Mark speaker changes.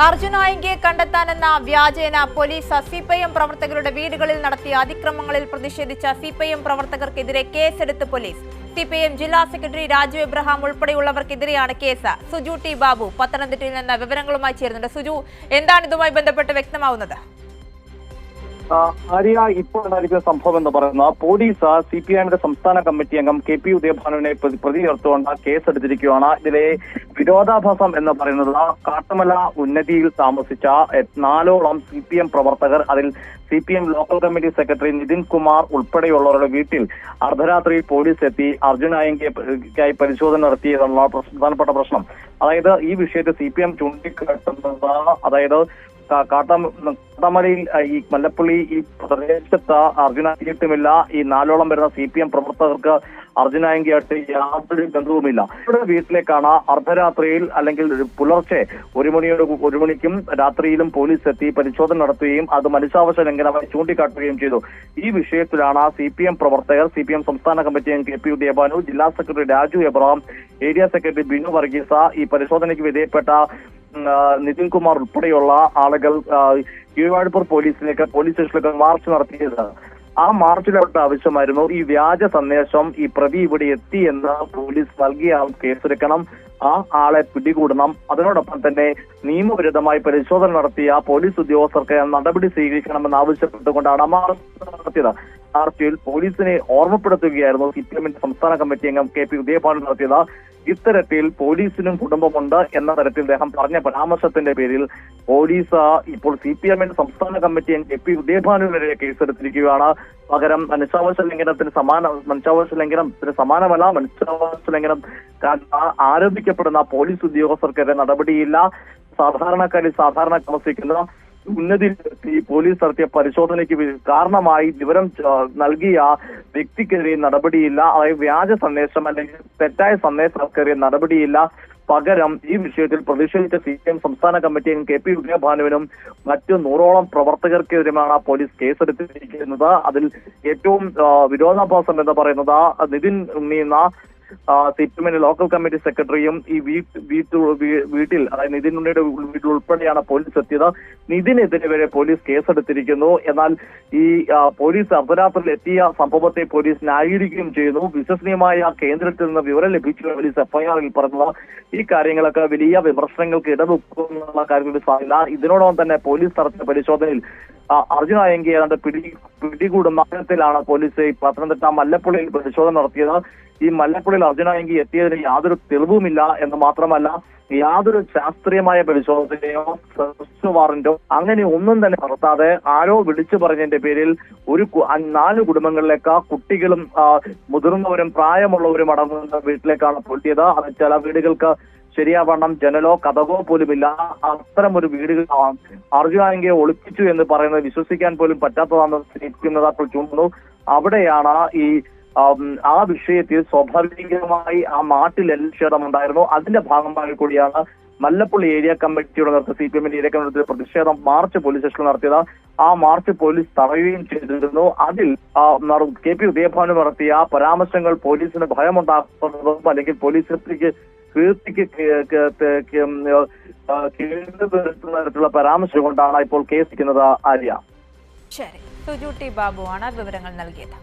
Speaker 1: അർജുനായിയെ കണ്ടെത്താനെന്ന വ്യാജേന police CPM പ്രവർത്തകരുടെ വീടുകളിൽ നടത്തിയ അതിക്രമങ്ങളിൽ പ്രതിഷേധിച്ച സിപിഎം പ്രവർത്തകർക്കെതിരെ കേസെടുത്ത് പോലീസ്. സിപിഎം ജില്ലാ സെക്രട്ടറി രാജു എബ്രഹാം ഉൾപ്പെടെയുള്ളവർക്കെതിരെയാണ് കേസ്. സുജു ടി ബാബു പത്തനംതിട്ടയിൽ നിന്ന് വിവരങ്ങളുമായി ചേരുന്നുണ്ട്. സുജു, എന്താണ് ഇതുമായി ബന്ധപ്പെട്ട് വ്യക്തമാവുന്നത്?
Speaker 2: ആര്യ, ഇപ്പോൾ ഉണ്ടായിരിക്കുന്ന സംഭവം എന്ന് പറയുന്ന പോലീസ് സിപിഐഎമ്മിന്റെ സംസ്ഥാന കമ്മിറ്റി അംഗം KP ഉദയഭാനുവിനെ പ്രതി ചേർത്തുകൊണ്ട് കേസെടുത്തിരിക്കുകയാണ്. ഇതിലെ വിരോധാഭാസം എന്ന് പറയുന്നത് കാട്ടുമല ഉന്നതിയിൽ താമസിച്ച 4ഓളം CPM പ്രവർത്തകർ, അതിൽ CPM local committee secretary Nithin Kumar ഉൾപ്പെടെയുള്ളവരുടെ വീട്ടിൽ അർദ്ധരാത്രിയിൽ പോലീസ് എത്തി അർജുനായിക്കായി പരിശോധന നടത്തിയതെന്നുള്ള പ്രധാനപ്പെട്ട പ്രശ്നം. അതായത് ഈ വിഷയത്തിൽ CPM ചൂണ്ടിക്കാട്ടുന്നത്, അതായത് കാട്ടാമലയിൽ ഈ മല്ലപ്പള്ളി ഈ പ്രദേശത്ത് അർജുനായിട്ടുമില്ല, ഈ 4ഓളം വരുന്ന CPM പ്രവർത്തകർക്ക് അർജുനായിയായിട്ട് യാതൊരു ബന്ധവുമില്ല. ഇവരുടെ വീട്ടിലേക്കാണ് അർദ്ധരാത്രിയിൽ അല്ലെങ്കിൽ പുലർച്ചെ 1 മണിക്കും രാത്രിയിലും പോലീസ് എത്തി പരിശോധന നടത്തുകയും അത് മനുഷ്യാവകാശ ലംഘനമായി ചൂണ്ടിക്കാട്ടുകയും ചെയ്തു. ഈ വിഷയത്തിലാണ് CPM പ്രവർത്തകർ, CPM സംസ്ഥാന കമ്മിറ്റി അംഗം KP ഉദയഭാനു, ജില്ലാ secretary Raju Abraham, area secretary Binu Varghese, ഈ പരിശോധനയ്ക്ക് വിധേയപ്പെട്ട നിതിൻ കുമാർ ഉൾപ്പെടെയുള്ള ആളുകൾ കീഴ്വാഴൂർ പോലീസ് സ്റ്റേഷനിലേക്ക് മാർച്ച് നടത്തിയത്. ആ മാർച്ചിലോട്ട് ആവശ്യമായിരുന്നു ഈ വ്യാജ സന്ദേശം, ഈ പ്രതി ഇവിടെ എത്തി എന്ന് പോലീസ് നൽകിയ ആൾ കേസെടുക്കണം, ആ ആളെ പിടികൂടണം, അതിനോടൊപ്പം തന്നെ നിയമവിരുദ്ധമായി പരിശോധന നടത്തിയ പോലീസ് ഉദ്യോഗസ്ഥർക്ക് നടപടി സ്വീകരിക്കണമെന്ന് ആവശ്യപ്പെട്ടുകൊണ്ടാണ് മാർച്ച് നടത്തിയത്. മാർച്ചിൽ പോലീസിനെ ഓർമ്മപ്പെടുത്തുകയായിരുന്നു CPMന്റെ സംസ്ഥാന കമ്മിറ്റി അംഗം KP ഉദയഭാനു നടത്തിയത്. ഇത്തരത്തിൽ പോലീസിനും കുടുംബമുണ്ട് എന്ന തരത്തിൽ അദ്ദേഹം പറഞ്ഞ പരാമർശത്തിന്റെ പേരിൽ പോലീസ് ഇപ്പോൾ CPMന്റെ സംസ്ഥാന കമ്മിറ്റി അംഗം KP ഉദയഭാനുവിനെതിരെ കേസെടുത്തിരിക്കുകയാണ്. പകരം മനുഷ്യാവകാശ ലംഘനത്തിന് സമാനമല്ല, മനുഷ്യാവകാശ ലംഘനം ആരോപിക്കപ്പെടുന്ന പോലീസ് ഉദ്യോഗസ്ഥർക്കെതിരെ നടപടിയില്ല. സാധാരണ താമസിക്കുന്ന ഉന്നതിയിലെത്തി പോലീസ് നടത്തിയ പരിശോധനയ്ക്ക് കാരണമായി വിവരം നൽകിയ വ്യക്തിക്കെതിരെ നടപടിയില്ല. അതായത് വ്യാജ സന്ദേശം അല്ലെങ്കിൽ തെറ്റായ സന്ദേശർക്കെതിരെ നടപടിയില്ല. പകരം ഈ വിഷയത്തിൽ പ്രതിഷേധിച്ച CPM സംസ്ഥാന കമ്മിറ്റി അംഗം KP ഉദയഭാനുവിനും മറ്റു 100ഓളം പ്രവർത്തകർക്കെതിരെയാണ് പോലീസ് കേസെടുത്തിരിക്കുന്നത്. അതിൽ ഏറ്റവും വിരോധാഭാസം എന്ന് പറയുന്നത് നിതിൻ ഉണ്ണിയെന്ന CPMന്റെ ലോക്കൽ കമ്മിറ്റി സെക്രട്ടറിയും ഈ വീട്ടിൽ, അതായത് നിതിൻ ഉണ്ണിയുടെ വീട്ടിൽ ഉൾപ്പെടെയാണ് പോലീസ് എത്തിയത്. നിതിനെതിരെ വരെ പോലീസ് കേസെടുത്തിരിക്കുന്നു. എന്നാൽ ഈ പോലീസ് അർദ്ധരാത്രിയിൽ എത്തിയ സംഭവത്തെ പോലീസ് ന്യായീകരിക്കുകയും ചെയ്യുന്നു. വിശ്വസനീയമായ കേന്ദ്രത്തിൽ നിന്ന് വിവരം ലഭിച്ചു പോലീസ് FIR-ൽ പറഞ്ഞത്. ഈ കാര്യങ്ങളൊക്കെ വലിയ വിമർശനങ്ങൾക്ക് ഇടവെക്കുന്ന കാര്യത്തിൽ സാധ്യത. ഇതിനോടൊപ്പം തന്നെ പോലീസ് നടത്തിയ പരിശോധനയിൽ അർജുനായിയെ ഏതാണ്ട് പിടികൂടുന്നതിലാണ് പോലീസ് പത്തനംതിട്ട മല്ലപ്പള്ളിയിൽ പരിശോധന നടത്തിയത്. ഈ മല്ലപ്പള്ളിയിൽ അർജുനായി എത്തിയതിന് യാതൊരു തെളിവുമില്ല എന്ന് മാത്രമല്ല, യാതൊരു ശാസ്ത്രീയമായ പരിശോധനയോ സെർച്ച് വാറന്റോ അങ്ങനെ ഒന്നും തന്നെ നടത്താതെ ആരോ വിളിച്ചു പറഞ്ഞതിന്റെ പേരിൽ 4 കുടുംബങ്ങളിലേക്ക് കുട്ടികളും മുതിർന്നവരും പ്രായമുള്ളവരും അടങ്ങുന്ന വീട്ടിലേക്കാണ് പൊട്ടിയത്. അത് ചില വീടുകൾക്ക് ശരിയാവണ്ണം ജനലോ കഥകോ പോലുമില്ല. അത്തരം ഒരു വീടുകൾ അർജുനായിയെ ഒളിപ്പിച്ചു എന്ന് പറയുന്നത് വിശ്വസിക്കാൻ പോലും പറ്റാത്തതാണെന്ന് അപ്പോൾ ചൂണ്ടുന്നു. അവിടെയാണ് ആ വിഷയത്തിൽ സ്വാഭാവികമായി ആ നാട്ടിൽ പ്രതിഷേധമുണ്ടായിരുന്നു. അതിന്റെ ഭാഗമായി കൂടിയാണ് മല്ലപ്പള്ളി ഏരിയ കമ്മിറ്റിയുടെ നേതൃത്വം CPMന്റെ ഏരിയ കമ്മിറ്റി പ്രതിഷേധം മാർച്ച് പോലീസ് സ്റ്റേഷനിൽ നടത്തിയത്. ആ മാർച്ച് പോലീസ് തടയുകയും ചെയ്തിരുന്നു. അതിൽ KP ഉദയഭാനു നടത്തിയ പരാമർശങ്ങൾ പോലീസിന് ഭയമുണ്ടാക്കുന്നതും അല്ലെങ്കിൽ പോലീസിലേക്ക് കീർത്തിക്ക് വരുത്തുന്ന തരത്തിലുള്ള പരാമർശം കൊണ്ടാണ് ഇപ്പോൾ കേസിക്കുന്നത്. ആര്യ,
Speaker 1: ശരി, സുജു ടി ബാബു ആണ് വിവരങ്ങൾ നൽകിയത്.